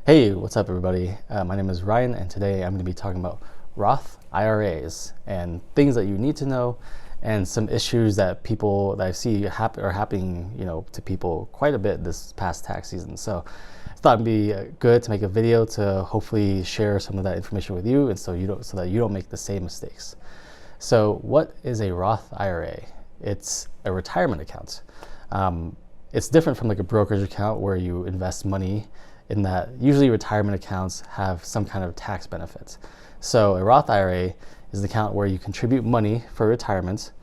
Hey, what's up everybody? My name is Ryan and today I'm going to be talking about Roth IRAs and things that you need to know and some issues that I see are happening, to people quite a bit this past tax season. So I thought it'd be good to make a video to hopefully share some of that information with you and so that you don't make the same mistakes. So what is a Roth IRA? It's a retirement account. It's different from like a brokerage account where you invest money in that usually retirement accounts have some kind of tax benefit. So a Roth IRA is an account where you contribute money for retirement.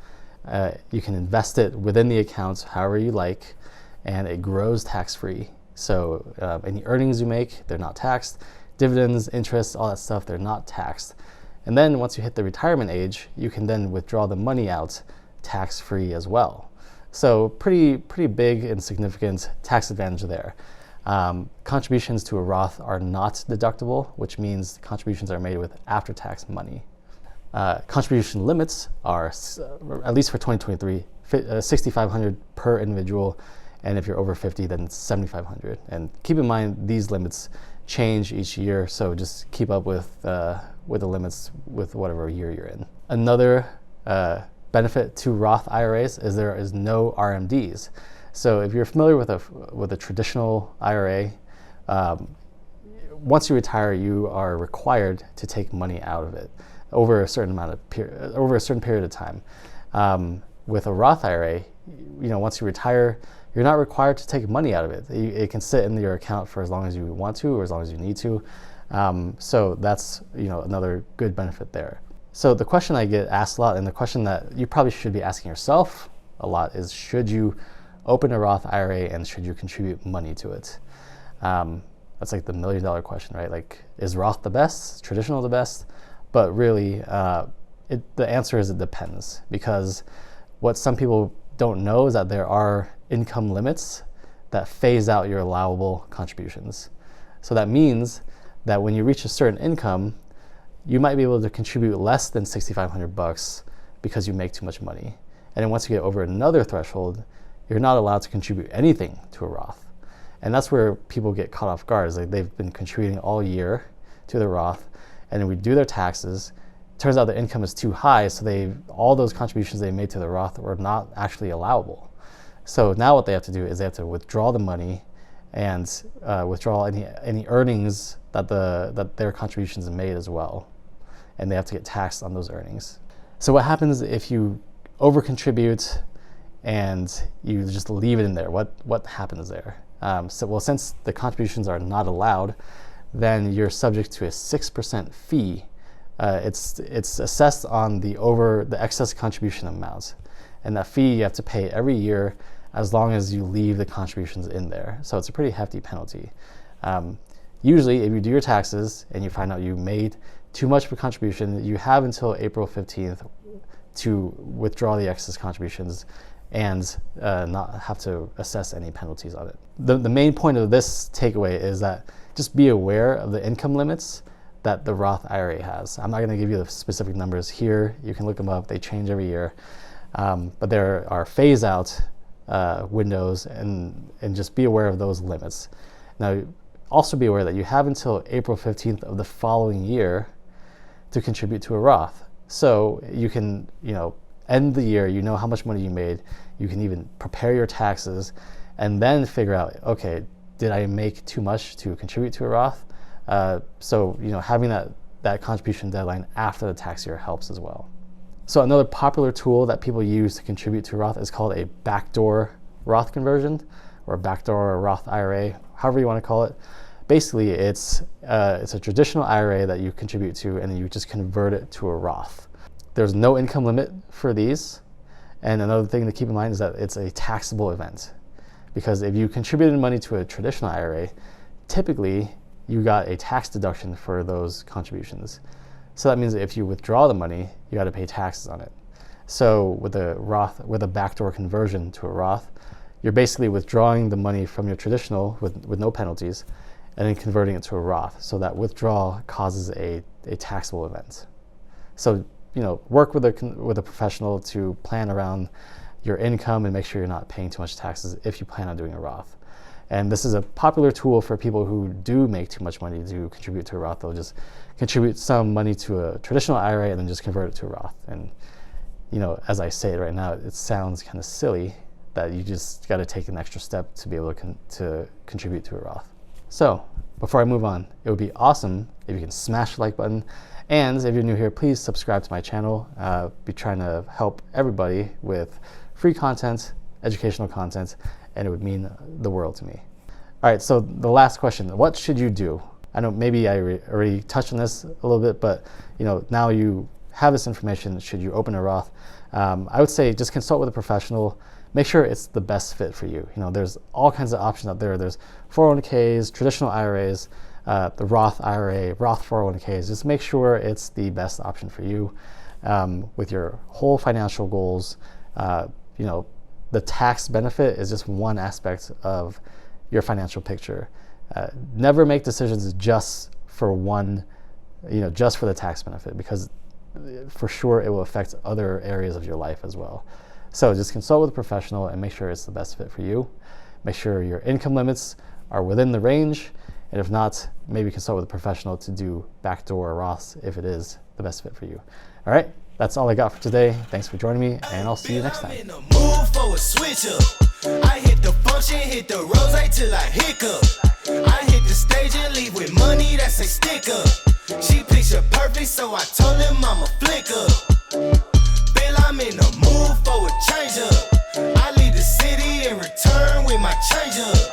You can invest it within the account however you like, and it grows tax-free. So any earnings you make, they're not taxed. Dividends, interest, all that stuff, they're not taxed. And then once you hit the retirement age, you can then withdraw the money out tax-free as well. So pretty big and significant tax advantage there. Contributions to a Roth are not deductible, which means contributions are made with after-tax money. Contribution limits are, at least for 2023, $6,500 per individual, and if you're over 50, then it's $7,500. And keep in mind, these limits change each year, so just keep up with the limits with whatever year you're in. Another benefit to Roth IRAs is there is no RMDs. So if you're familiar with a traditional IRA, once you retire, you are required to take money out of it over a certain period of time. With a Roth IRA, once you retire, you're not required to take money out of it. It can sit in your account for as long as you want to or as long as you need to. So that's another good benefit there. So the question I get asked a lot, and the question that you probably should be asking yourself a lot, is should you open a Roth IRA and should you contribute money to it? That's like the million-dollar question, right? Like, is Roth the best? Traditional the best? But really, the answer is it depends, because what some people don't know is that there are income limits that phase out your allowable contributions. So that means that when you reach a certain income, you might be able to contribute less than $6,500 because you make too much money. And then once you get over another threshold, you're not allowed to contribute anything to a Roth. And that's where people get caught off guard. Is like they've been contributing all year to the Roth, and then we do their taxes. Turns out the income is too high, so all those contributions they made to the Roth were not actually allowable. So now what they have to do is they have to withdraw the money and withdraw any earnings that their contributions made as well. And they have to get taxed on those earnings. So what happens if you over-contribute and you just leave it in there? What happens there? Since the contributions are not allowed, then you're subject to a 6% fee. It's assessed on the excess contribution amount, and that fee you have to pay every year as long as you leave the contributions in there. So it's a pretty hefty penalty. Usually, if you do your taxes and you find out you made too much of a contribution, you have until April 15th to withdraw the excess contributions and not have to assess any penalties on it. The main point of this takeaway is that just be aware of the income limits that the Roth IRA has. I'm not going to give you the specific numbers here. You can look them up. They change every year. But there are phase-out windows, and just be aware of those limits. Now, also be aware that you have until April 15th of the following year to contribute to a Roth. So you can, end the year, you know how much money you made, you can even prepare your taxes, and then figure out, okay, did I make too much to contribute to a Roth? So having that contribution deadline after the tax year helps as well. So another popular tool that people use to contribute to Roth is called a backdoor Roth conversion, or a backdoor Roth IRA, however you want to call it. Basically, it's a traditional IRA that you contribute to, and then you just convert it to a Roth. There's no income limit for these. And another thing to keep in mind is that it's a taxable event. Because if you contributed money to a traditional IRA, typically you got a tax deduction for those contributions. So that means that if you withdraw the money, you got to pay taxes on it. So with a backdoor conversion to a Roth, you're basically withdrawing the money from your traditional with no penalties and then converting it to a Roth. So that withdrawal causes a taxable event. So work with a professional to plan around your income and make sure you're not paying too much taxes if you plan on doing a Roth. And this is a popular tool for people who do make too much money to contribute to a Roth. They'll just contribute some money to a traditional IRA and then just convert it to a Roth. And as I say it right now, it sounds kind of silly that you just got to take an extra step to be able to contribute to a Roth. So before I move on, it would be awesome if you can smash the like button. And if you're new here, please subscribe to my channel. Be trying to help everybody with free content, educational content, and it would mean the world to me. All right, so the last question, what should you do? I know maybe I already touched on this a little bit, but now you have this information. Should you open a Roth? I would say just consult with a professional. Make sure it's the best fit for you. There's all kinds of options out there. There's 401ks, traditional IRAs, the Roth IRA, Roth 401ks. Just make sure it's the best option for you with your whole financial goals. The tax benefit is just one aspect of your financial picture. Never make decisions just for one, just for the tax benefit, because for sure it will affect other areas of your life as well. So just consult with a professional and make sure it's the best fit for you. Make sure your income limits are within the range. And if not, maybe consult with a professional to do backdoor Roths if it is the best fit for you. All right, that's all I got for today. Thanks for joining me, and I'll see you next time. I hit the function, hit the rose till I hiccup. I hit the stage and leave with money that's a sticker. She picture perfect, so I told him I'm a flicker. Bill, I'm in the mood for a change up. I leave the city and return with my change up.